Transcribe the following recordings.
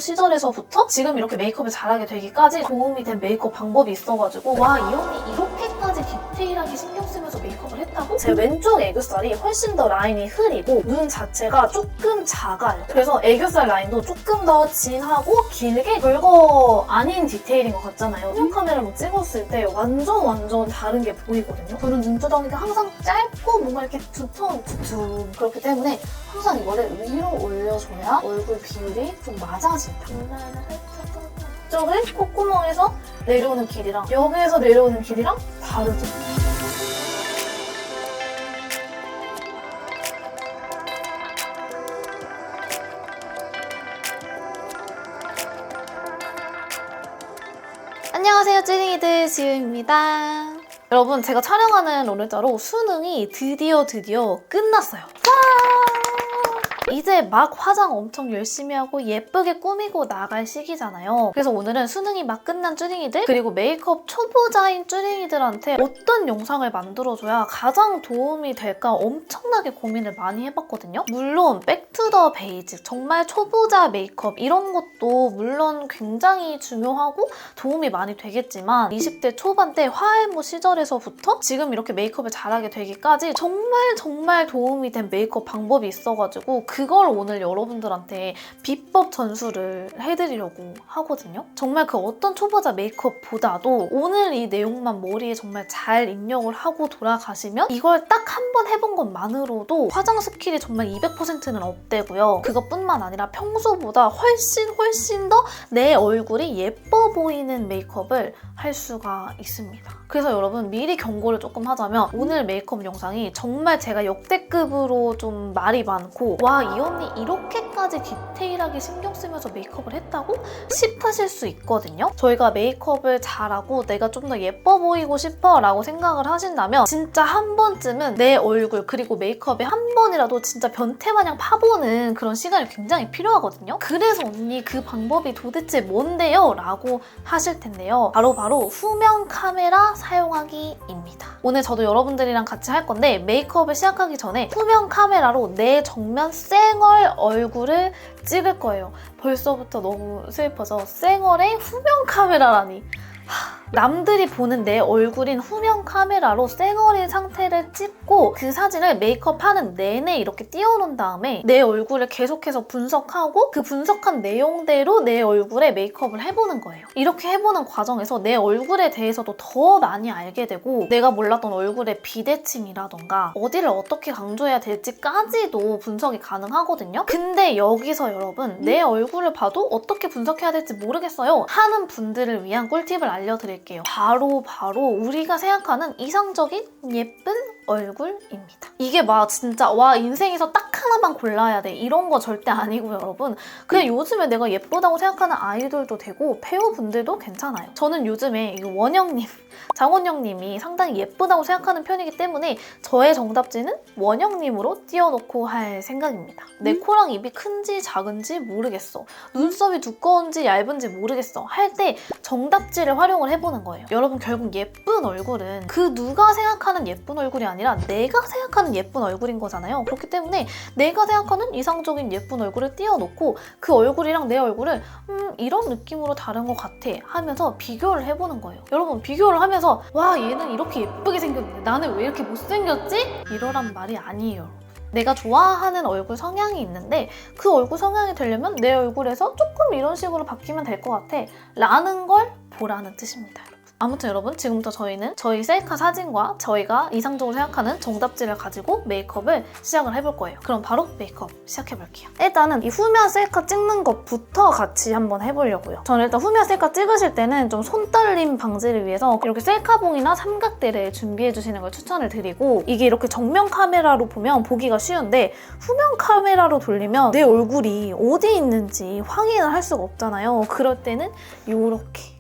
시절에서부터 지금 이렇게 메이크업을 잘하게 되기까지 도움이 된 메이크업 방법이 있어가지고 와, 이 언니 이렇게까지 디테일하게 신경 쓰면서 메이크업을 했다고? 제 왼쪽 애교살이 훨씬 더 라인이 흐리고 눈 자체가 조금 작아요. 그래서 애교살 라인도 조금 더 진하고 길게 별거 아닌 디테일인 것 같잖아요. 후면 카메라로 찍었을 때 완전 다른 게 보이거든요. 저는 눈두덩이가 항상 짧고 뭔가 이렇게 두툼 그렇기 때문에 항상 이거를 위로 올려줘야 얼굴 비율이 좀 맞아진다. 이쪽을 콧구멍에서 내려오는 길이랑 여기에서 내려오는 길이랑 다르죠. 안녕하세요, 찌링이들 지우입니다. 여러분, 제가 촬영하는 오늘자로 수능이 드디어 끝났어요. 이제 막 화장 엄청 열심히 하고 예쁘게 꾸미고 나갈 시기잖아요. 그래서 오늘은 수능이 막 끝난 쭈링이들 그리고 메이크업 초보자인 쭈링이들한테 어떤 영상을 만들어줘야 가장 도움이 될까 엄청나게 고민을 많이 해봤거든요. 물론 백투 더 베이직, 정말 초보자 메이크업 이런 것도 물론 굉장히 중요하고 도움이 많이 되겠지만 20대 초반 때 화해모 시절에서부터 지금 이렇게 메이크업을 잘하게 되기까지 정말 도움이 된 메이크업 방법이 있어가지고 그걸 오늘 여러분들한테 비법 전수를 해드리려고 하거든요. 정말 그 어떤 초보자 메이크업보다도 오늘 이 내용만 머리에 정말 잘 입력을 하고 돌아가시면 이걸 딱 한 번 해본 것만으로도 화장 스킬이 정말 200%는 업되고요. 그것뿐만 아니라 평소보다 훨씬 더 내 얼굴이 예뻐 보이는 메이크업을 할 수가 있습니다. 그래서 여러분 미리 경고를 조금 하자면 오늘 메이크업 영상이 정말 제가 역대급으로 좀 말이 많고 와, 이 언니 이렇게까지 디테일하게 신경 쓰면서 메이크업을 했다고? 싶으실 수 있거든요. 저희가 메이크업을 잘하고 내가 좀 더 예뻐 보이고 싶어 라고 생각을 하신다면 진짜 한 번쯤은 내 얼굴 그리고 메이크업에 한 번이라도 진짜 변태마냥 파보는 그런 시간이 굉장히 필요하거든요. 그래서 언니 그 방법이 도대체 뭔데요? 라고 하실 텐데요. 바로 후면 카메라 사용하기입니다. 오늘 저도 여러분들이랑 같이 할 건데 메이크업을 시작하기 전에 후면 카메라로 내 정면 쌩얼 얼굴을 찍을 거예요. 벌써부터 너무 슬퍼서 쌩얼의 후면 카메라라니. 남들이 보는 내 얼굴인 후면 카메라로 쌩얼인 상태를 찍고 그 사진을 메이크업하는 내내 이렇게 띄워놓은 다음에 내 얼굴을 계속해서 분석하고 그 분석한 내용대로 내 얼굴에 메이크업을 해보는 거예요. 이렇게 해보는 과정에서 내 얼굴에 대해서도 더 많이 알게 되고 내가 몰랐던 얼굴의 비대칭이라던가 어디를 어떻게 강조해야 될지까지도 분석이 가능하거든요. 근데 여기서 여러분 내 얼굴을 봐도 어떻게 분석해야 될지 모르겠어요 하는 분들을 위한 꿀팁을 알려드릴게요. 바로 우리가 생각하는 이상적인 예쁜 얼굴입니다. 이게 막 진짜 와 인생에서 딱 하나만 골라야 돼 이런 거 절대 아니고요, 여러분. 그냥 요즘에 내가 예쁘다고 생각하는 아이돌도 되고 배우분들도 괜찮아요. 저는 요즘에 원영님, 장원영님이 상당히 예쁘다고 생각하는 편이기 때문에 저의 정답지는 원영님으로 띄워놓고 할 생각입니다. 내 코랑 입이 큰지 작은지 모르겠어. 눈썹이 두꺼운지 얇은지 모르겠어. 할 때 정답지를 활용을 해보는 거예요. 여러분 결국 예쁜 얼굴은 그 누가 생각하는 예쁜 얼굴이 아니라 내가 생각하는 예쁜 얼굴인 거잖아요. 그렇기 때문에 내가 생각하는 이상적인 예쁜 얼굴을 띄워놓고 그 얼굴이랑 내 얼굴을 이런 느낌으로 다른 것 같아 하면서 비교를 해보는 거예요. 여러분 비교를 하면서 와 얘는 이렇게 예쁘게 생겼는데 나는 왜 이렇게 못생겼지? 이러란 말이 아니에요. 내가 좋아하는 얼굴 성향이 있는데 그 얼굴 성향이 되려면 내 얼굴에서 조금 이런 식으로 바뀌면 될 것 같아 라는 걸 보라는 뜻입니다. 아무튼 여러분 지금부터 저희는 저희 셀카 사진과 저희가 이상적으로 생각하는 정답지를 가지고 메이크업을 시작을 해볼 거예요. 그럼 바로 메이크업 시작해볼게요. 일단은 이 후면 셀카 찍는 것부터 같이 한번 해보려고요. 저는 일단 후면 셀카 찍으실 때는 좀 손떨림 방지를 위해서 이렇게 셀카봉이나 삼각대를 준비해주시는 걸 추천을 드리고 이게 이렇게 정면 카메라로 보면 보기가 쉬운데 후면 카메라로 돌리면 내 얼굴이 어디 있는지 확인을 할 수가 없잖아요. 그럴 때는 이렇게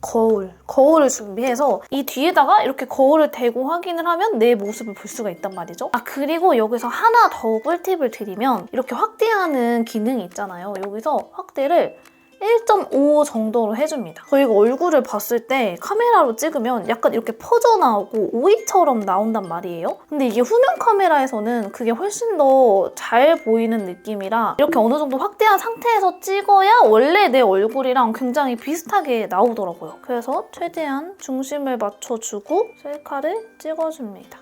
거울을 준비해서 이 뒤에다가 이렇게 거울을 대고 확인을 하면 내 모습을 볼 수가 있단 말이죠. 그리고 여기서 하나 더 꿀팁을 드리면 이렇게 확대하는 기능이 있잖아요. 여기서 확대를 1.5 정도로 해줍니다. 저희가 얼굴을 봤을 때 카메라로 찍으면 약간 이렇게 퍼져나오고 오이처럼 나온단 말이에요. 근데 이게 후면 카메라에서는 그게 훨씬 더 잘 보이는 느낌이라 이렇게 어느 정도 확대한 상태에서 찍어야 원래 내 얼굴이랑 굉장히 비슷하게 나오더라고요. 그래서 최대한 중심을 맞춰주고 셀카를 찍어줍니다.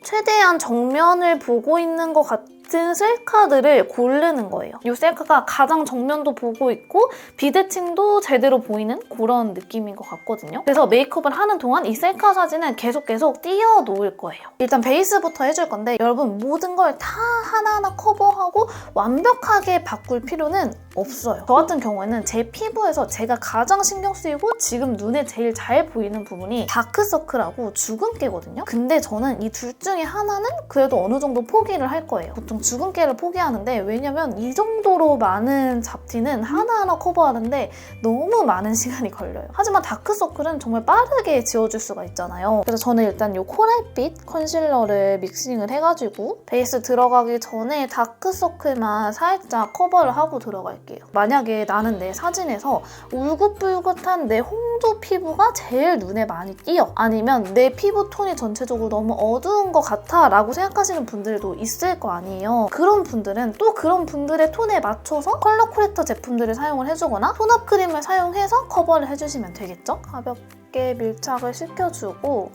최대한 정면을 보고 있는 것 같은 셀카들을 고르는 거예요. 이 셀카가 가장 정면도 보고 있고 비대칭도 제대로 보이는 그런 느낌인 것 같거든요. 그래서 메이크업을 하는 동안 이 셀카 사진은 계속 띄워 놓을 거예요. 일단 베이스부터 해줄 건데 여러분 모든 걸 다 하나하나 커버하고 완벽하게 바꿀 필요는 없어요. 저 같은 경우에는 제 피부에서 제가 가장 신경 쓰이고 지금 눈에 제일 잘 보이는 부분이 다크서클하고 주근깨거든요. 근데 저는 이 둘 중에 하나는 그래도 어느 정도 포기를 할 거예요. 보통 주근깨를 포기하는데 왜냐면 이 정도로 많은 잡티는 하나하나 커버하는데 너무 많은 시간이 걸려요. 하지만 다크서클은 정말 빠르게 지워줄 수가 있잖아요. 그래서 저는 일단 이 코랄빛 컨실러를 믹싱을 해가지고 베이스 들어가기 전에 다크서클만 살짝 커버를 하고 들어갈게요. 만약에 나는 내 사진에서 울긋불긋한 내 홍조 피부가 제일 눈에 많이 띄어 아니면 내 피부 톤이 전체적으로 너무 어두운 것 같아 라고 생각하시는 분들도 있을 거 아니에요. 그런 분들은 또 그런 분들의 톤에 맞춰서 컬러 코렉터 제품들을 사용을 해주거나 톤업 크림을 사용해서 커버를 해주시면 되겠죠? 가볍게 밀착을 시켜주고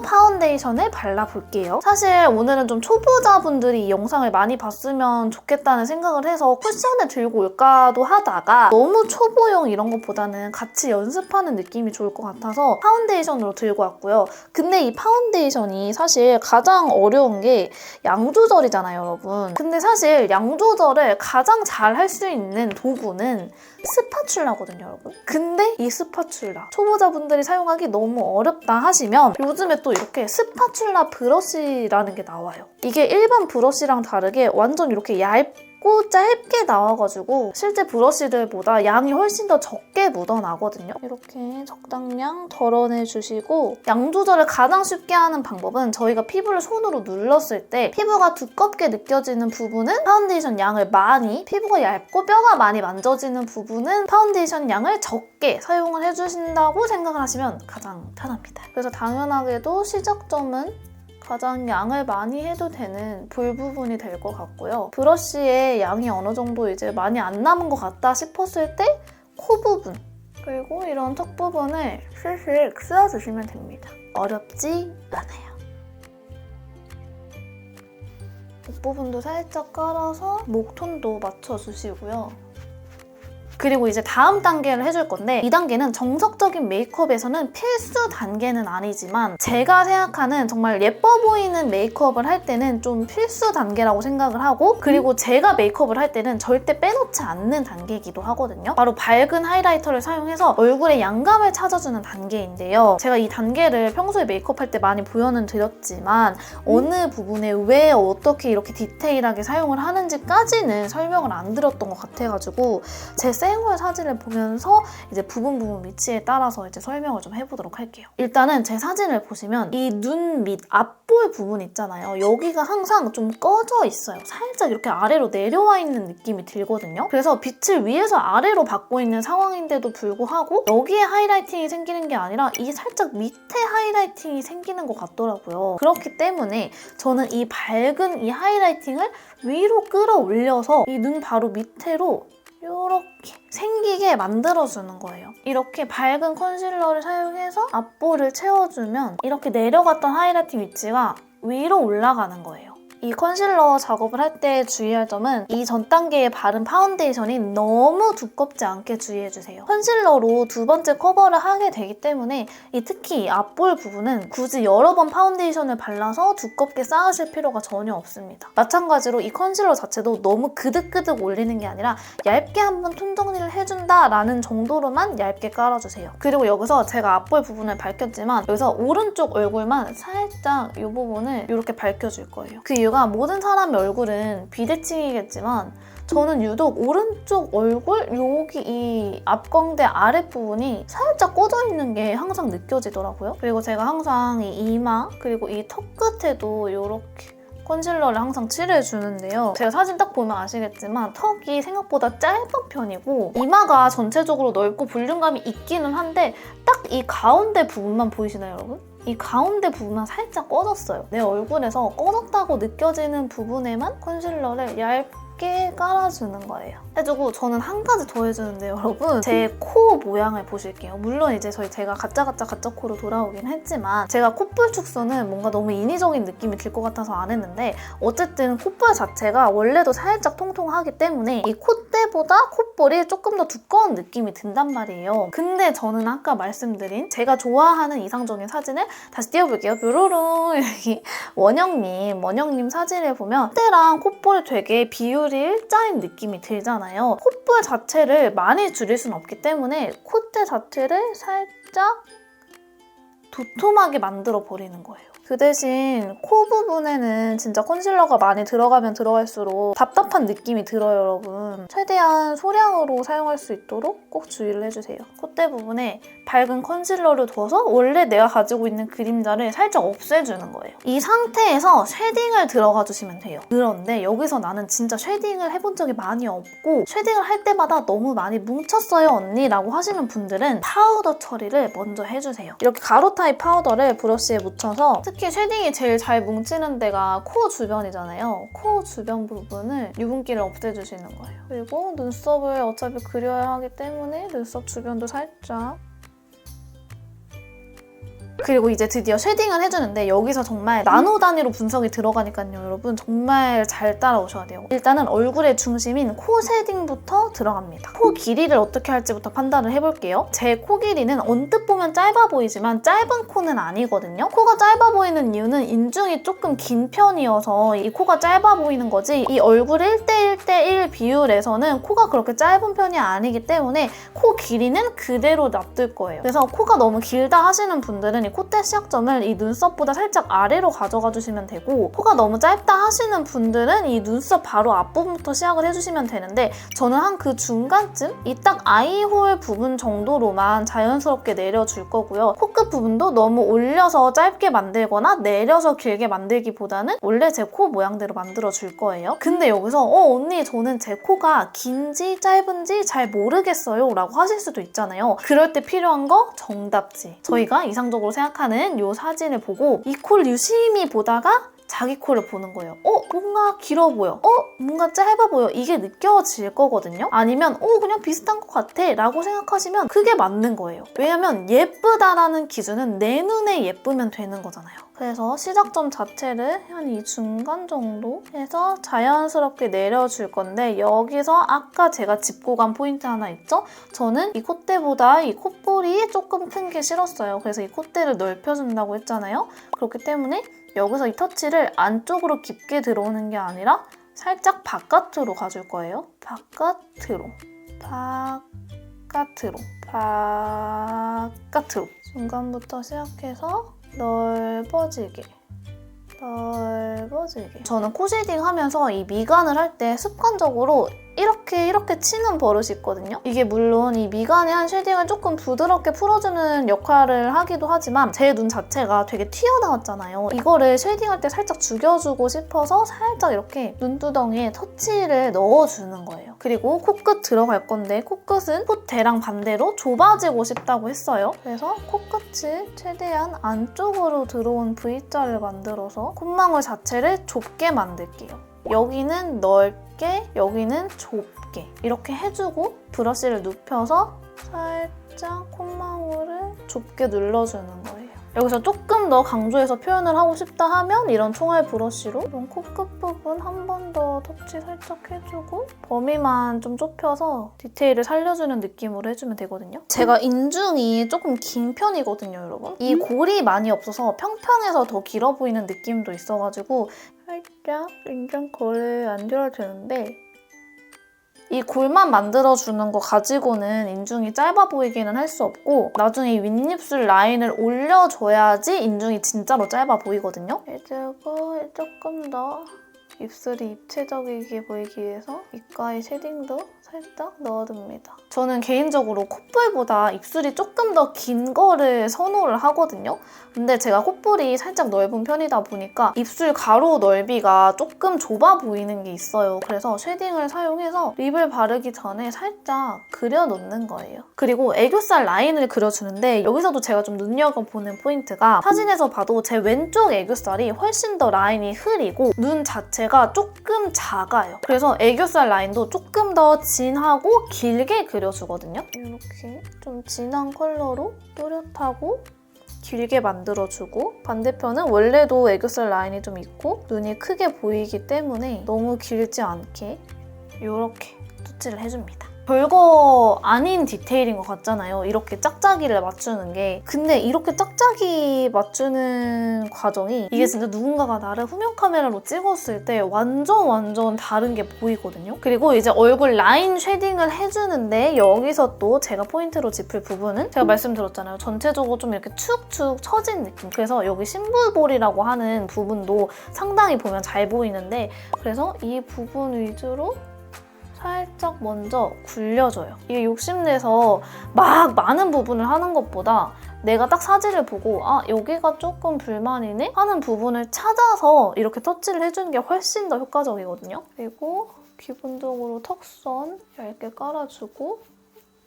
파운데이션을 발라볼게요. 사실 오늘은 좀 초보자분들이 이 영상을 많이 봤으면 좋겠다는 생각을 해서 쿠션을 들고 올까도 하다가 너무 초보용 이런 것보다는 같이 연습하는 느낌이 좋을 것 같아서 파운데이션으로 들고 왔고요. 근데 이 파운데이션이 사실 가장 어려운 게 양 조절이잖아요, 여러분. 근데 사실 양 조절을 가장 잘 할 수 있는 도구는 스파츌라거든요, 여러분. 근데 이 스파츌라 초보자분들이 사용하기 너무 어렵다 하시면 요즘에 또 이렇게 스파츌라 브러쉬라는 게 나와요. 이게 일반 브러쉬랑 다르게 완전 이렇게 얇고 짧게 나와가지고 실제 브러쉬들보다 양이 훨씬 더 적게 묻어나거든요. 이렇게 적당량 덜어내주시고 양 조절을 가장 쉽게 하는 방법은 저희가 피부를 손으로 눌렀을 때 피부가 두껍게 느껴지는 부분은 파운데이션 양을 많이, 피부가 얇고 뼈가 많이 만져지는 부분은 파운데이션 양을 적게 사용을 해주신다고 생각을 하시면 가장 편합니다. 그래서 당연하게도 시작점은 가장 양을 많이 해도 되는 볼 부분이 될 것 같고요. 브러쉬에 양이 어느 정도 이제 많이 안 남은 것 같다 싶었을 때 코 부분 그리고 이런 턱 부분을 슬슬 쓰어주시면 됩니다. 어렵지 않아요. 목 부분도 살짝 깔아서 목톤도 맞춰주시고요. 그리고 이제 다음 단계를 해줄 건데 이 단계는 정석적인 메이크업에서는 필수 단계는 아니지만 제가 생각하는 정말 예뻐 보이는 메이크업을 할 때는 좀 필수 단계라고 생각을 하고 그리고 제가 메이크업을 할 때는 절대 빼놓지 않는 단계이기도 하거든요. 바로 밝은 하이라이터를 사용해서 얼굴의 양감을 찾아주는 단계인데요. 제가 이 단계를 평소에 메이크업할 때 많이 보여는 드렸지만 어느 부분에 왜 어떻게 이렇게 디테일하게 사용을 하는지까지는 설명을 안 드렸던 것 같아가지고 제 생얼 사진을 보면서 이제 부분 위치에 따라서 이제 설명을 좀 해보도록 할게요. 일단은 제 사진을 보시면 이 눈 밑 앞볼 부분 있잖아요. 여기가 항상 좀 꺼져 있어요. 살짝 이렇게 아래로 내려와 있는 느낌이 들거든요. 그래서 빛을 위에서 아래로 받고 있는 상황인데도 불구하고 여기에 하이라이팅이 생기는 게 아니라 이 살짝 밑에 하이라이팅이 생기는 것 같더라고요. 그렇기 때문에 저는 이 밝은 이 하이라이팅을 위로 끌어올려서 이 눈 바로 밑으로 이렇게 생기게 만들어주는 거예요. 이렇게 밝은 컨실러를 사용해서 앞볼을 채워주면 이렇게 내려갔던 하이라이팅 위치가 위로 올라가는 거예요. 이 컨실러 작업을 할 때 주의할 점은 이 전 단계에 바른 파운데이션이 너무 두껍지 않게 주의해주세요. 컨실러로 두 번째 커버를 하게 되기 때문에 특히 이 앞볼 부분은 굳이 여러 번 파운데이션을 발라서 두껍게 쌓으실 필요가 전혀 없습니다. 마찬가지로 이 컨실러 자체도 너무 그득그득 올리는 게 아니라 얇게 한번 톤 정리를 해준다라는 정도로만 얇게 깔아주세요. 그리고 여기서 제가 앞볼 부분을 밝혔지만 여기서 오른쪽 얼굴만 살짝 이 부분을 이렇게 밝혀줄 거예요. 그 이유가 모든 사람의 얼굴은 비대칭이겠지만 저는 유독 오른쪽 얼굴 여기 이 앞광대 아랫부분이 살짝 꺼져 있는 게 항상 느껴지더라고요. 그리고 제가 항상 이 이마 그리고 이 턱 끝에도 이렇게 컨실러를 항상 칠해주는데요. 제가 사진 딱 보면 아시겠지만 턱이 생각보다 짧은 편이고 이마가 전체적으로 넓고 볼륨감이 있기는 한데 딱 이 가운데 부분만 보이시나요, 여러분? 이 가운데 부분만 살짝 꺼졌어요. 내 얼굴에서 꺼졌다고 느껴지는 부분에만 컨실러를 얇게 깔아주는 거예요. 해주고 저는 한 가지 더 해주는데요, 여러분. 제 코 모양을 보실게요. 물론 이제 제가 가짜 코로 돌아오긴 했지만 제가 콧볼 축소는 뭔가 너무 인위적인 느낌이 들 것 같아서 안 했는데 어쨌든 콧볼 자체가 원래도 살짝 통통하기 때문에 이 콧대보다 콧볼이 조금 더 두꺼운 느낌이 든단 말이에요. 근데 저는 아까 말씀드린 제가 좋아하는 이상적인 사진을 다시 띄워볼게요. 뾰로롱 여기 원영님 사진을 보면 콧대랑 콧볼이 되게 비율이 일자인 느낌이 들잖아요. 콧볼 자체를 많이 줄일 수는 없기 때문에 콧대 자체를 살짝 도톰하게 만들어 버리는 거예요. 그 대신 코 부분에는 진짜 컨실러가 많이 들어가면 들어갈수록 답답한 느낌이 들어요, 여러분. 최대한 소량으로 사용할 수 있도록 꼭 주의를 해주세요. 콧대 부분에 밝은 컨실러를 둬서 원래 내가 가지고 있는 그림자를 살짝 없애주는 거예요. 이 상태에서 쉐딩을 들어가 주시면 돼요. 그런데 여기서 나는 진짜 쉐딩을 해본 적이 많이 없고 쉐딩을 할 때마다 너무 많이 뭉쳤어요, 언니 라고 하시는 분들은 파우더 처리를 먼저 해주세요. 이렇게 가루 타입 파우더를 브러쉬에 묻혀서 특히 쉐딩이 제일 잘 뭉치는 데가 코 주변이잖아요. 코 주변 부분을 유분기를 없애주시는 거예요. 그리고 눈썹을 어차피 그려야 하기 때문에 눈썹 주변도 살짝. 그리고 이제 드디어 쉐딩을 해주는데 여기서 정말 나노 단위로 분석이 들어가니까요, 여러분 정말 잘 따라오셔야 돼요. 일단은 얼굴의 중심인 코 쉐딩부터 들어갑니다. 코 길이를 어떻게 할지부터 판단을 해볼게요. 제 코 길이는 언뜻 보면 짧아 보이지만 짧은 코는 아니거든요. 코가 짧아 보이는 이유는 인중이 조금 긴 편이어서 이 코가 짧아 보이는 거지 이 얼굴 1:1:1 비율에서는 코가 그렇게 짧은 편이 아니기 때문에 코 길이는 그대로 놔둘 거예요. 그래서 코가 너무 길다 하시는 분들은 이 콧대 시작점을 이 눈썹보다 살짝 아래로 가져가 주시면 되고 코가 너무 짧다 하시는 분들은 이 눈썹 바로 앞부분부터 시작을 해주시면 되는데 저는 한 그 중간쯤 이 딱 아이홀 부분 정도로만 자연스럽게 내려줄 거고요. 코끝 부분도 너무 올려서 짧게 만들거나 내려서 길게 만들기보다는 원래 제 코 모양대로 만들어줄 거예요. 근데 여기서 언니 저는 제 코가 긴지 짧은지 잘 모르겠어요 라고 하실 수도 있잖아요. 그럴 때 필요한 거 정답지. 저희가 이상적으로 생각하는 이 사진을 보고 이 코를 유심히 보다가 자기 코를 보는 거예요. 뭔가 길어 보여. 뭔가 짧아 보여. 이게 느껴질 거거든요. 아니면 그냥 비슷한 것 같아 라고 생각하시면 그게 맞는 거예요. 왜냐면 예쁘다라는 기준은 내 눈에 예쁘면 되는 거잖아요. 그래서 시작점 자체를 한 이 중간 정도 해서 자연스럽게 내려줄 건데 여기서 아까 제가 짚고 간 포인트 하나 있죠? 저는 이 콧대보다 이 콧볼이 조금 큰 게 싫었어요. 그래서 이 콧대를 넓혀준다고 했잖아요. 그렇기 때문에 여기서 이 터치를 안쪽으로 깊게 들어오는 게 아니라 살짝 바깥으로 가줄 거예요. 바깥으로. 중간부터 시작해서 넓어지게. 저는 코 쉐딩 하면서 이 미간을 할 때 습관적으로 이렇게 치는 버릇이 있거든요. 이게 물론 이 미간의 한 쉐딩을 조금 부드럽게 풀어주는 역할을 하기도 하지만 제 눈 자체가 되게 튀어나왔잖아요. 이거를 쉐딩할 때 살짝 죽여주고 싶어서 살짝 이렇게 눈두덩이에 터치를 넣어주는 거예요. 그리고 코끝 들어갈 건데 코끝은 콧대랑 반대로 좁아지고 싶다고 했어요. 그래서 코끝을 최대한 안쪽으로 들어온 V자를 만들어서 콧망울 자체를 좁게 만들게요. 여기는 넓게, 여기는 좁게 이렇게 해주고 브러쉬를 눕혀서 살짝 콧망울을 좁게 눌러주는 거예요. 여기서 조금 더 강조해서 표현을 하고 싶다 하면 이런 총알 브러쉬로 이런 코끝 부분 한 번 더 터치 살짝 해주고 범위만 좀 좁혀서 디테일을 살려주는 느낌으로 해주면 되거든요. 제가 인중이 조금 긴 편이거든요, 여러분. 이 골이 많이 없어서 평평해서 더 길어 보이는 느낌도 있어가지고 살짝 인중 골을 만들어도 되는데 이 골만 만들어주는 거 가지고는 인중이 짧아 보이기는 할 수 없고 나중에 이 윗입술 라인을 올려줘야지 인중이 진짜로 짧아 보이거든요. 그리고 조금 더 입술이 입체적이게 보이기 위해서 입가에 쉐딩도 살짝 넣어줍니다. 저는 개인적으로 콧볼보다 입술이 조금 더 긴 거를 선호를 하거든요. 근데 제가 콧볼이 살짝 넓은 편이다 보니까 입술 가로 넓이가 조금 좁아 보이는 게 있어요. 그래서 쉐딩을 사용해서 립을 바르기 전에 살짝 그려놓는 거예요. 그리고 애교살 라인을 그려주는데 여기서도 제가 좀 눈여겨보는 포인트가 사진에서 봐도 제 왼쪽 애교살이 훨씬 더 라인이 흐리고 눈 자체가 조금 작아요. 그래서 애교살 라인도 조금 더 진하고 길게 그려주거든요. 이렇게 좀 진한 컬러로 또렷하고 길게 만들어주고 반대편은 원래도 애교살 라인이 좀 있고 눈이 크게 보이기 때문에 너무 길지 않게 이렇게 터치를 해줍니다. 별거 아닌 디테일인 것 같잖아요. 이렇게 짝짝이를 맞추는 게. 근데 이렇게 짝짝이 맞추는 과정이 이게 진짜 누군가가 나를 후면 카메라로 찍었을 때 완전 다른 게 보이거든요. 그리고 이제 얼굴 라인 쉐딩을 해주는데 여기서 또 제가 포인트로 짚을 부분은 제가 말씀드렸잖아요. 전체적으로 좀 이렇게 축축 처진 느낌. 그래서 여기 심부볼이라고 하는 부분도 상당히 보면 잘 보이는데 그래서 이 부분 위주로 살짝 먼저 굴려줘요. 이게 욕심내서 막 많은 부분을 하는 것보다 내가 딱 사진을 보고 아 여기가 조금 불만이네? 하는 부분을 찾아서 이렇게 터치를 해주는 게 훨씬 더 효과적이거든요. 그리고 기본적으로 턱선 얇게 깔아주고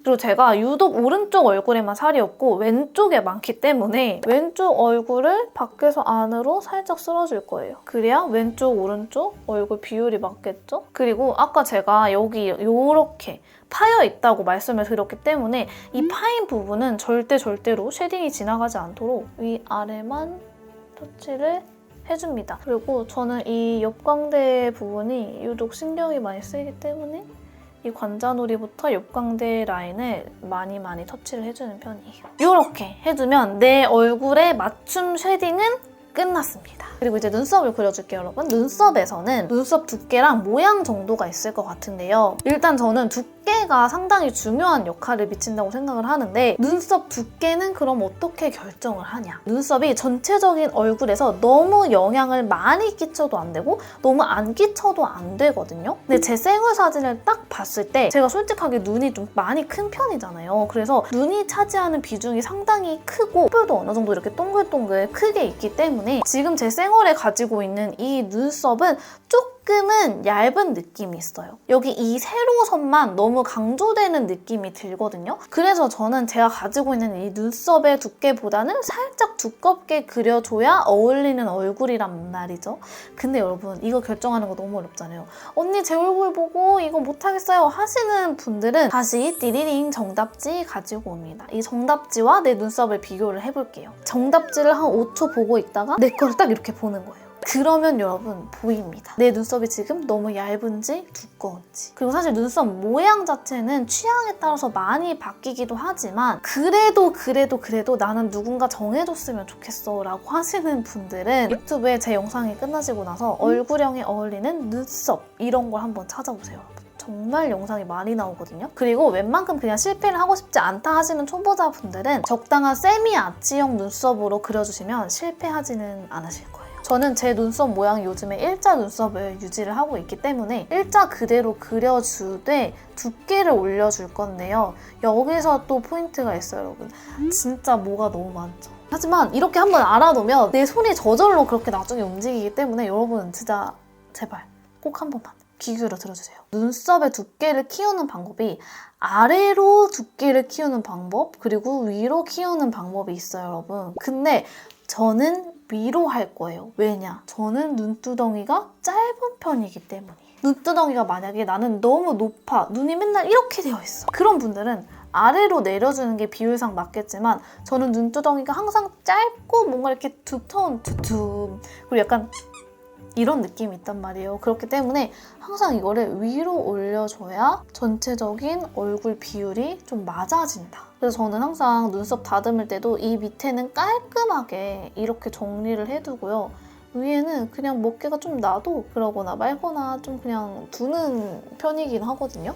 그리고 제가 유독 오른쪽 얼굴에만 살이 없고 왼쪽에 많기 때문에 왼쪽 얼굴을 밖에서 안으로 살짝 쓸어줄 거예요. 그래야 왼쪽, 오른쪽 얼굴 비율이 맞겠죠? 그리고 아까 제가 여기 이렇게 파여있다고 말씀을 드렸기 때문에 이 파인 부분은 절대로 쉐딩이 지나가지 않도록 위아래만 터치를 해줍니다. 그리고 저는 이 옆광대 부분이 유독 신경이 많이 쓰이기 때문에 이 관자놀이부터 옆광대 라인을 많이 터치를 해주는 편이에요. 이렇게 해주면 내 얼굴에 맞춤 쉐딩은 끝났습니다. 그리고 이제 눈썹을 그려줄게요, 여러분. 눈썹에서는 눈썹 두께랑 모양 정도가 있을 것 같은데요. 일단 저는 두께가 상당히 중요한 역할을 미친다고 생각을 하는데 눈썹 두께는 그럼 어떻게 결정을 하냐? 눈썹이 전체적인 얼굴에서 너무 영향을 많이 끼쳐도 안 되고 너무 안 끼쳐도 안 되거든요. 근데 제 생얼 사진을 딱 봤을 때 제가 솔직하게 눈이 좀 많이 큰 편이잖아요. 그래서 눈이 차지하는 비중이 상당히 크고 콧볼도 어느 정도 이렇게 동글동글 크게 있기 때문에 지금 제 생얼에 가지고 있는 이 눈썹은 조금은 얇은 느낌이 있어요. 여기 이 세로선만 너무 강조되는 느낌이 들거든요. 그래서 저는 제가 가지고 있는 이 눈썹의 두께보다는 살짝 두껍게 그려줘야 어울리는 얼굴이란 말이죠. 근데 여러분 이거 결정하는 거 너무 어렵잖아요. 언니 제 얼굴 보고 이거 못하겠어요 하시는 분들은 다시 띠리링 정답지 가지고 옵니다. 이 정답지와 내 눈썹을 비교를 해볼게요. 정답지를 한 5초 보고 있다가 내 거를 딱 이렇게 보는 거예요. 그러면 여러분 보입니다. 내 눈썹이 지금 너무 얇은지 두꺼운지. 그리고 사실 눈썹 모양 자체는 취향에 따라서 많이 바뀌기도 하지만 그래도 나는 누군가 정해줬으면 좋겠어 라고 하시는 분들은 유튜브에 제 영상이 끝나시고 나서 얼굴형에 어울리는 눈썹 이런 걸 한번 찾아보세요. 정말 영상이 많이 나오거든요. 그리고 웬만큼 그냥 실패를 하고 싶지 않다 하시는 초보자분들은 적당한 세미 아치형 눈썹으로 그려주시면 실패하지는 않으실 거예요. 저는 제 눈썹 모양이 요즘에 일자 눈썹을 유지를 하고 있기 때문에 일자 그대로 그려주되 두께를 올려줄 건데요. 여기서 또 포인트가 있어요, 여러분. 진짜 뭐가 너무 많죠. 하지만 이렇게 한번 알아놓으면 내 손이 저절로 그렇게 나중에 움직이기 때문에 여러분 진짜 제발 꼭 한 번만 귀 기울여 들어주세요. 눈썹의 두께를 키우는 방법이 아래로 두께를 키우는 방법 그리고 위로 키우는 방법이 있어요, 여러분. 근데 저는 위로 할 거예요. 왜냐? 저는 눈두덩이가 짧은 편이기 때문이에요. 눈두덩이가 만약에 나는 너무 높아, 눈이 맨날 이렇게 되어 있어. 그런 분들은 아래로 내려주는 게 비율상 맞겠지만 저는 눈두덩이가 항상 짧고 뭔가 이렇게 두툼 그리고 약간 이런 느낌이 있단 말이에요. 그렇기 때문에 항상 이거를 위로 올려줘야 전체적인 얼굴 비율이 좀 맞아진다. 그래서 저는 항상 눈썹 다듬을 때도 이 밑에는 깔끔하게 이렇게 정리를 해두고요. 위에는 그냥 먹기가 좀 나도 그러거나 말거나 좀 그냥 두는 편이긴 하거든요.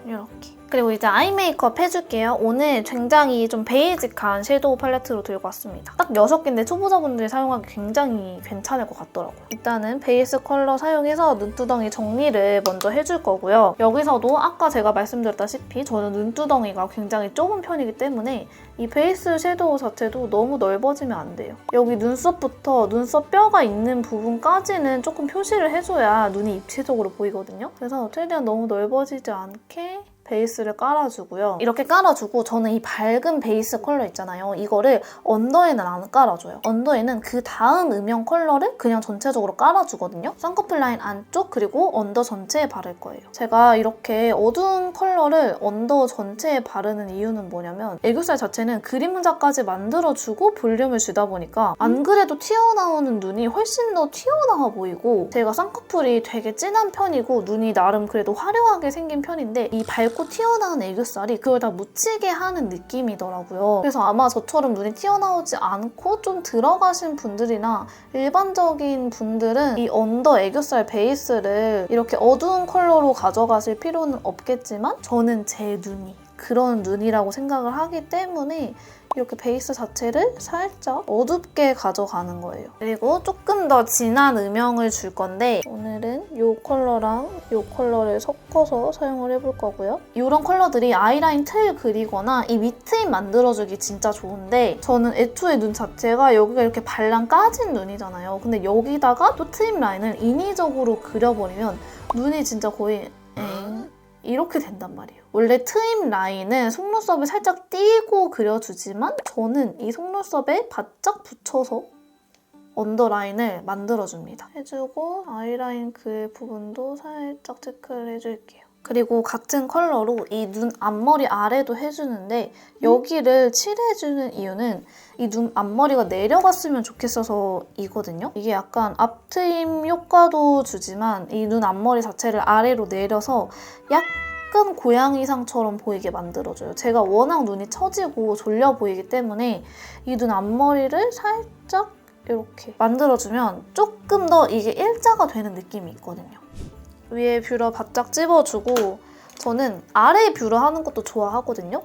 이렇게. 그리고 이제 아이 메이크업 해줄게요. 오늘 굉장히 좀 베이직한 섀도우 팔레트로 들고 왔습니다. 딱 6개인데 초보자분들이 사용하기 굉장히 괜찮을 것 같더라고요. 일단은 베이스 컬러 사용해서 눈두덩이 정리를 먼저 해줄 거고요. 여기서도 아까 제가 말씀드렸다시피 저는 눈두덩이가 굉장히 좁은 편이기 때문에 이 베이스 섀도우 자체도 너무 넓어지면 안 돼요. 여기 눈썹부터 눈썹 뼈가 있는 부분까지는 조금 표시를 해줘야 눈이 입체적으로 보이거든요. 그래서 최대한 너무 넓어지지 않게 베이스를 깔아주고요. 이렇게 깔아주고 저는 이 밝은 베이스 컬러 있잖아요. 이거를 언더에는 안 깔아줘요. 언더에는 그 다음 음영 컬러를 그냥 전체적으로 깔아주거든요. 쌍꺼풀 라인 안쪽 그리고 언더 전체에 바를 거예요. 제가 이렇게 어두운 컬러를 언더 전체에 바르는 이유는 뭐냐면 애교살 자체는 그림 문자까지 만들어주고 볼륨을 주다 보니까 안 그래도 튀어나오는 눈이 훨씬 더 튀어나와 보이고 제가 쌍꺼풀이 되게 진한 편이고 눈이 나름 그래도 화려하게 생긴 편인데 이 밝고 튀어나온 애교살이 그걸 다 묻히게 하는 느낌이더라고요. 그래서 아마 저처럼 눈이 튀어나오지 않고 좀 들어가신 분들이나 일반적인 분들은 이 언더 애교살 베이스를 이렇게 어두운 컬러로 가져가실 필요는 없겠지만 저는 제 눈이 그런 눈이라고 생각을 하기 때문에 이렇게 베이스 자체를 살짝 어둡게 가져가는 거예요. 그리고 조금 더 진한 음영을 줄 건데 오늘은 이 컬러랑 이 컬러를 섞어서 사용을 해볼 거고요. 이런 컬러들이 아이라인 틀 그리거나 이 밑트임 만들어주기 진짜 좋은데 저는 애초에 눈 자체가 여기가 이렇게 발랑 까진 눈이잖아요. 근데 여기다가 또 트임 라인을 인위적으로 그려버리면 눈이 진짜 거의 이렇게 된단 말이에요. 원래 트임 라인은 속눈썹을 살짝 띄고 그려주지만 저는 이 속눈썹에 바짝 붙여서 언더라인을 만들어줍니다. 해주고 아이라인 그 부분도 살짝 체크를 해줄게요. 그리고 같은 컬러로 이 눈 앞머리 아래도 해주는데 여기를 칠해주는 이유는 이 눈 앞머리가 내려갔으면 좋겠어서이거든요. 이게 약간 앞트임 효과도 주지만 이 눈 앞머리 자체를 아래로 내려서 약간 고양이상처럼 보이게 만들어줘요. 제가 워낙 눈이 처지고 졸려 보이기 때문에 이 눈 앞머리를 살짝 이렇게 만들어주면 조금 더 이게 일자가 되는 느낌이 있거든요. 위에 뷰러 바짝 찝어주고 저는 아래 뷰러 하는 것도 좋아하거든요.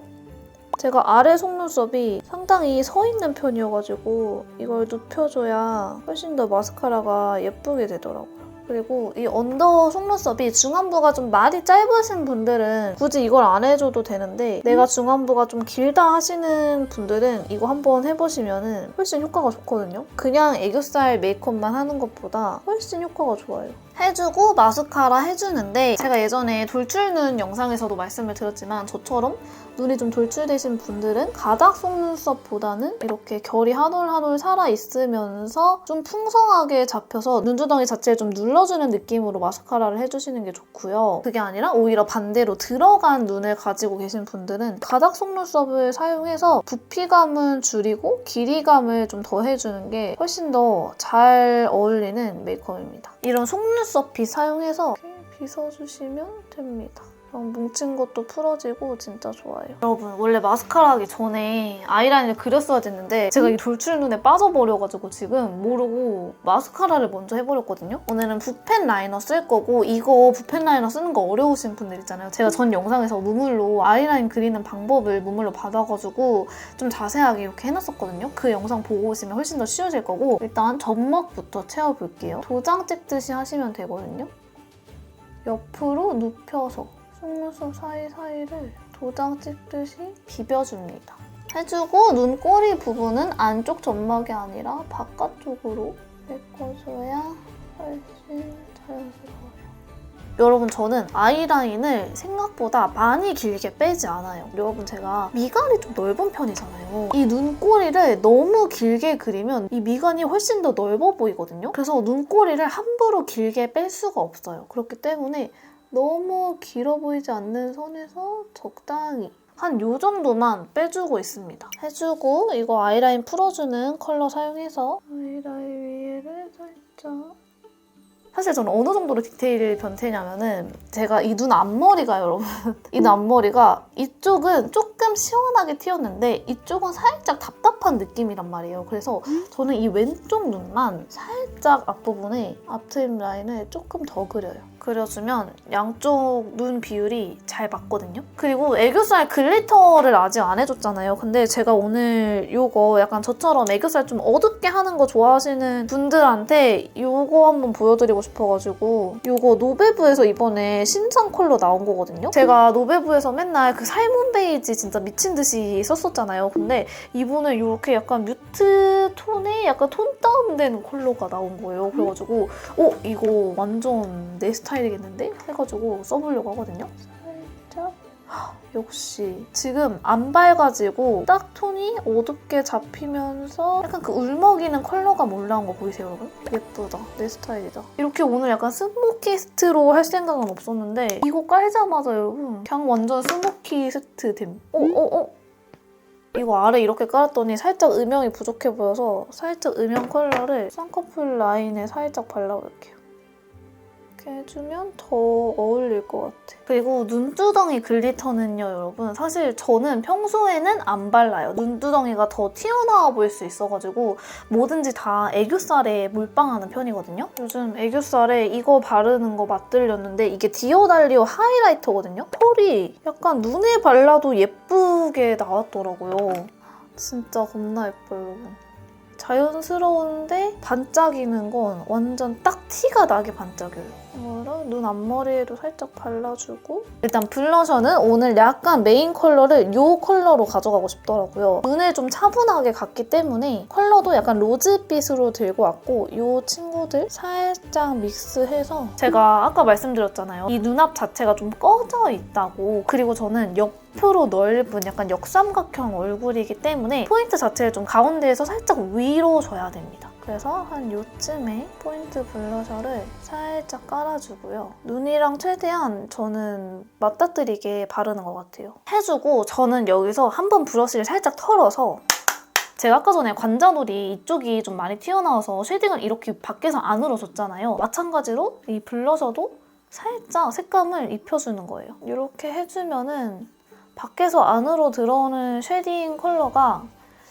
제가 아래 속눈썹이 상당히 서 있는 편이어가지고 이걸 눕혀줘야 훨씬 더 마스카라가 예쁘게 되더라고요. 그리고 이 언더 속눈썹이 중안부가 좀 말이 짧으신 분들은 굳이 이걸 안 해줘도 되는데 내가 중안부가 좀 길다 하시는 분들은 이거 한번 해보시면 훨씬 효과가 좋거든요. 그냥 애교살 메이크업만 하는 것보다 훨씬 효과가 좋아요. 해주고 마스카라 해주는데 제가 예전에 돌출눈 영상에서도 말씀을 드렸지만 저처럼 눈이 좀 돌출되신 분들은 가닥 속눈썹보다는 이렇게 결이 한 올 한 올 살아있으면서 좀 풍성하게 잡혀서 눈두덩이 자체를 좀 눌러주는 느낌으로 마스카라를 해주시는 게 좋고요. 그게 아니라 오히려 반대로 들어간 눈을 가지고 계신 분들은 가닥 속눈썹을 사용해서 부피감을 줄이고 길이감을 좀 더해주는 게 훨씬 더 잘 어울리는 메이크업입니다. 이런 속눈썹 빗 사용해서 이렇게 빗어주시면 됩니다. 뭉친 것도 풀어지고 진짜 좋아요. 여러분 원래 마스카라 하기 전에 아이라인을 그렸어야 됐는데 제가 이 돌출눈에 빠져버려가지고 지금 모르고 마스카라를 먼저 해버렸거든요. 오늘은 붓펜 라이너 쓸 거고 이거 붓펜 라이너 쓰는 거 어려우신 분들 있잖아요. 제가 전 영상에서 무물로 아이라인 그리는 방법을 무물로 받아가지고 좀 자세하게 이렇게 해놨었거든요. 그 영상 보고 오시면 훨씬 더 쉬워질 거고 일단 점막부터 채워볼게요. 도장 찍듯이 하시면 되거든요. 옆으로 눕혀서 속눈썹 사이사이를 도장 찍듯이 비벼줍니다. 해주고 눈꼬리 부분은 안쪽 점막이 아니라 바깥쪽으로 메꿔줘야 훨씬 자연스러워요. 여러분 저는 아이라인을 생각보다 많이 길게 빼지 않아요. 여러분 제가 미간이 좀 넓은 편이잖아요. 이 눈꼬리를 너무 길게 그리면 이 미간이 훨씬 더 넓어 보이거든요. 그래서 눈꼬리를 함부로 길게 뺄 수가 없어요. 그렇기 때문에 너무 길어 보이지 않는 선에서 적당히 한 요 정도만 빼주고 있습니다. 해주고 이거 아이라인 풀어주는 컬러 사용해서 아이라인 위에를 살짝 사실 저는 어느 정도로 디테일 변태냐면은 제가 이 눈 앞머리가 여러분 이 눈 앞머리가 이쪽은 조금 시원하게 튀었는데 이쪽은 살짝 답답한 느낌이란 말이에요. 그래서 저는 이 왼쪽 눈만 살짝 앞부분에 앞트임 라인을 조금 더 그려요. 그려주면 양쪽 눈 비율이 잘 맞거든요. 그리고 애교살 글리터를 아직 안 해줬잖아요. 근데 제가 오늘 이거 약간 저처럼 애교살 좀 어둡게 하는 거 좋아하시는 분들한테 이거 한번 보여드리고 싶어가지고 이거 노베브에서 이번에 신상 컬러 나온 거거든요. 제가 노베브에서 맨날 그 살몬 베이지 진짜 미친 듯이 썼었잖아요. 근데 이번에 이렇게 약간 뮤트 톤에 약간 톤 다운된 컬러가 나온 거예요. 그래가지고 이거 완전 내 스타일이겠는데? 해가지고 써보려고 하거든요. 살짝 역시 지금 안 밝아지고 딱 톤이 어둡게 잡히면서 약간 그 울먹이는 컬러가 올라온 거 보이세요, 여러분? 예쁘다. 내 스타일이다. 이렇게 오늘 약간 스모키스트로 할 생각은 없었는데 이거 깔자마자 여러분 그냥 완전 스모키스트 됨. 이거 아래 이렇게 깔았더니 살짝 음영이 부족해 보여서 살짝 음영 컬러를 쌍꺼풀 라인에 살짝 발라볼게요. 이렇게 해주면 더 어울릴 것 같아. 그리고 눈두덩이 글리터는요, 여러분. 사실 저는 평소에는 안 발라요. 눈두덩이가 더 튀어나와 보일 수 있어가지고 뭐든지 다 애교살에 몰빵하는 편이거든요. 요즘 애교살에 이거 바르는 거 맛들렸는데 이게 디오달리오 하이라이터거든요. 펄이 약간 눈에 발라도 예쁘게 나왔더라고요. 진짜 겁나 예뻐요, 여러분. 자연스러운데 반짝이는 건 완전 딱 티가 나게 반짝여요. 이거를 눈 앞머리에도 살짝 발라주고 일단 블러셔는 오늘 약간 메인 컬러를 이 컬러로 가져가고 싶더라고요. 눈을 좀 차분하게 갔기 때문에 컬러도 약간 로즈빛으로 들고 왔고 이 친구들 살짝 믹스해서 제가 아까 말씀드렸잖아요. 이 눈앞 자체가 좀 꺼져 있다고. 그리고 저는 옆으로 넓은 약간 역삼각형 얼굴이기 때문에 포인트 자체를 좀 가운데에서 살짝 위로 줘야 됩니다. 그래서 한 요쯤에 포인트 블러셔를 살짝 깔아주고요. 눈이랑 최대한 저는 맞닥뜨리게 바르는 것 같아요. 해주고 저는 여기서 한번 브러쉬를 살짝 털어서 제가 아까 전에 관자놀이 이쪽이 좀 많이 튀어나와서 쉐딩을 이렇게 밖에서 안으로 줬잖아요. 마찬가지로 이 블러셔도 살짝 색감을 입혀주는 거예요. 이렇게 해주면은 밖에서 안으로 들어오는 쉐딩 컬러가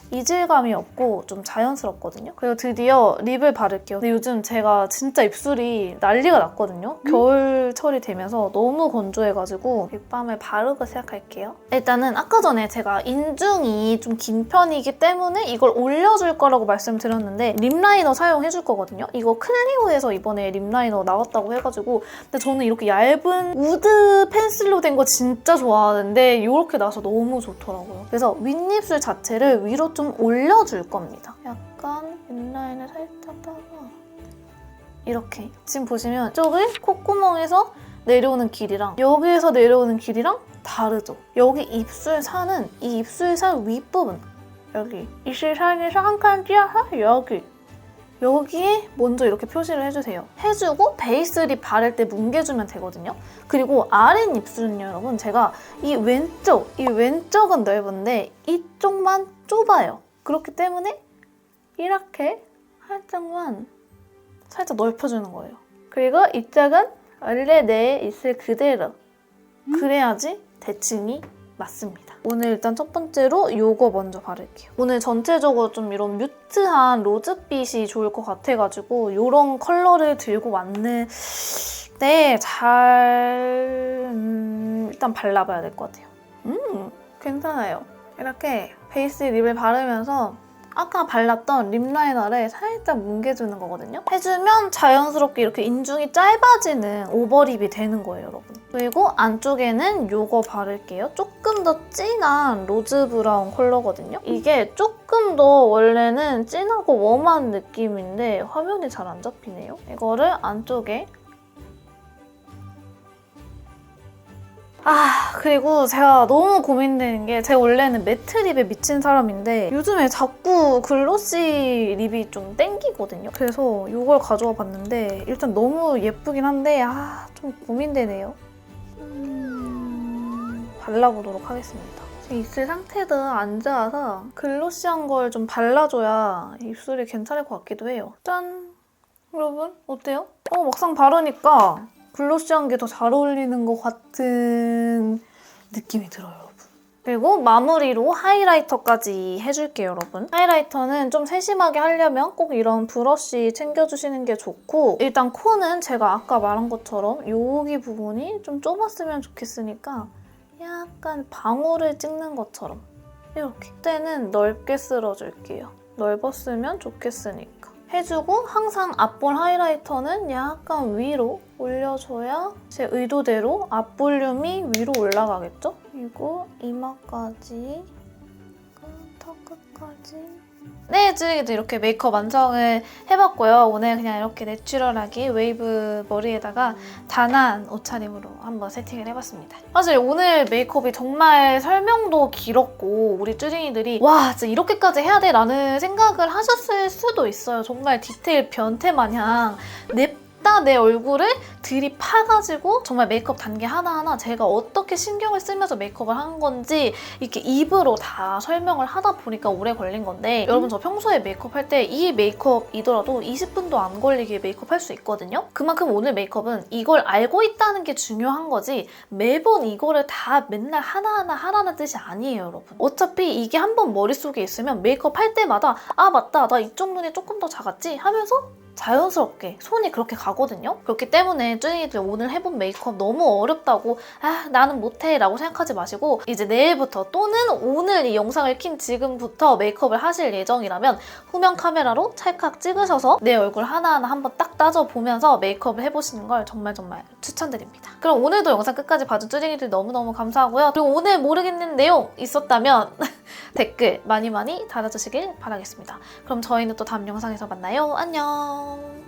이질감이 없고 좀 자연스럽거든요. 그리고 드디어 립을 바를게요. 근데 요즘 제가 진짜 입술이 난리가 났거든요. 겨울철이 되면서 너무 건조해가지고 립밤을 바르고 시작할게요. 일단은 아까 전에 제가 인중이 좀 긴 편이기 때문에 이걸 올려줄 거라고 말씀드렸는데 립 라이너 사용해줄 거거든요. 이거 클리오에서 이번에 립 라이너 나왔다고 해가지고 근데 저는 이렇게 얇은 우드 펜슬로 된 거 진짜 좋아하는데 이렇게 나서 너무 좋더라고요. 그래서 윗입술 자체를 위로 좀 올려줄 겁니다. 약간 윗라인을 살짝 따가 이렇게 지금 보시면 이쪽을 콧구멍에서 내려오는 길이랑 여기에서 내려오는 길이랑 다르죠? 여기 입술살은 이 입술살 윗부분 여기 입술살에서 한 칸 띄어서 여기에 먼저 이렇게 표시를 해주세요. 해주고 베이스 립 바를 때 뭉개주면 되거든요. 그리고 아랫입술은요, 여러분 제가 이 왼쪽은 넓은데 이쪽만 좁아요. 그렇기 때문에 이렇게 살짝 넓혀주는 거예요. 그리고 이쪽은 원래 내 입술 그대로 그래야지 대칭이 맞습니다. 오늘 일단 첫 번째로 이거 먼저 바를게요. 오늘 전체적으로 좀 이런 뮤트한 로즈빛이 좋을 것 같아가지고 이런 컬러를 들고 왔는데 일단 발라봐야 될 것 같아요. 괜찮아요. 이렇게 베이스 립을 바르면서 아까 발랐던 립 라이너를 살짝 뭉개주는 거거든요. 해주면 자연스럽게 이렇게 인중이 짧아지는 오버립이 되는 거예요, 여러분. 그리고 안쪽에는 이거 바를게요. 조금 더 진한 로즈 브라운 컬러거든요. 이게 조금 더 원래는 진하고 웜한 느낌인데 화면이 잘 안 잡히네요. 이거를 안쪽에 그리고 제가 너무 고민되는 게 제가 원래는 매트 립에 미친 사람인데 요즘에 자꾸 글로시 립이 좀 땡기거든요. 그래서 이걸 가져와 봤는데 일단 너무 예쁘긴 한데 좀 고민되네요. 발라보도록 하겠습니다. 입술 상태도 안 좋아서 글로시한 걸 좀 발라줘야 입술이 괜찮을 것 같기도 해요. 짠! 여러분 어때요? 막상 바르니까 글로시한 게 더 잘 어울리는 것 같은 느낌이 들어요, 여러분. 그리고 마무리로 하이라이터까지 해줄게요, 여러분. 하이라이터는 좀 세심하게 하려면 꼭 이런 브러쉬 챙겨주시는 게 좋고, 일단 코는 제가 아까 말한 것처럼 여기 부분이 좀 좁았으면 좋겠으니까 약간 방울을 찍는 것처럼 이렇게. 그때는 넓게 쓸어줄게요. 넓었으면 좋겠으니까. 해주고 항상 앞볼 하이라이터는 약간 위로 올려줘야 제 의도대로 앞볼륨이 위로 올라가겠죠? 그리고 이마까지, 턱 끝까지. 네, 쯔이도 이렇게 메이크업 완성을 해봤고요. 오늘 그냥 이렇게 내추럴하게 웨이브 머리에다가 단아한 옷차림으로 한번 세팅을 해봤습니다. 사실 오늘 메이크업이 정말 설명도 길었고 우리 쯔링이들이 와 진짜 이렇게까지 해야 돼? 라는 생각을 하셨을 수도 있어요. 정말 디테일 변태 마냥 냅다 내 얼굴을 들이파가지고 정말 메이크업 단계 하나하나 제가 어떻게 신경을 쓰면서 메이크업을 한 건지 이렇게 입으로 다 설명을 하다 보니까 오래 걸린 건데 여러분 저 평소에 메이크업 할 때 이 메이크업이더라도 20분도 안 걸리게 메이크업 할 수 있거든요? 그만큼 오늘 메이크업은 이걸 알고 있다는 게 중요한 거지 매번 이거를 다 맨날 하나하나 하라는 뜻이 아니에요, 여러분. 어차피 이게 한번 머릿속에 있으면 메이크업 할 때마다 아 맞다 나 이쪽 눈이 조금 더 작았지 하면서 자연스럽게 손이 그렇게 가거든요? 그렇기 때문에 쯔니들 오늘 해본 메이크업 너무 어렵다고 아 나는 못해 라고 생각하지 마시고 이제 내일부터 또는 오늘 이 영상을 킨 지금부터 메이크업을 하실 예정이라면 후면 카메라로 찰칵 찍으셔서 내 얼굴 하나하나 한번 딱 따져보면서 메이크업을 해보시는 걸 정말 추천드립니다. 그럼 오늘도 영상 끝까지 봐준 쯔니들 너무너무 감사하고요. 그리고 오늘 모르겠는 내용 있었다면 댓글 많이 달아주시길 바라겠습니다. 그럼 저희는 또 다음 영상에서 만나요. 안녕.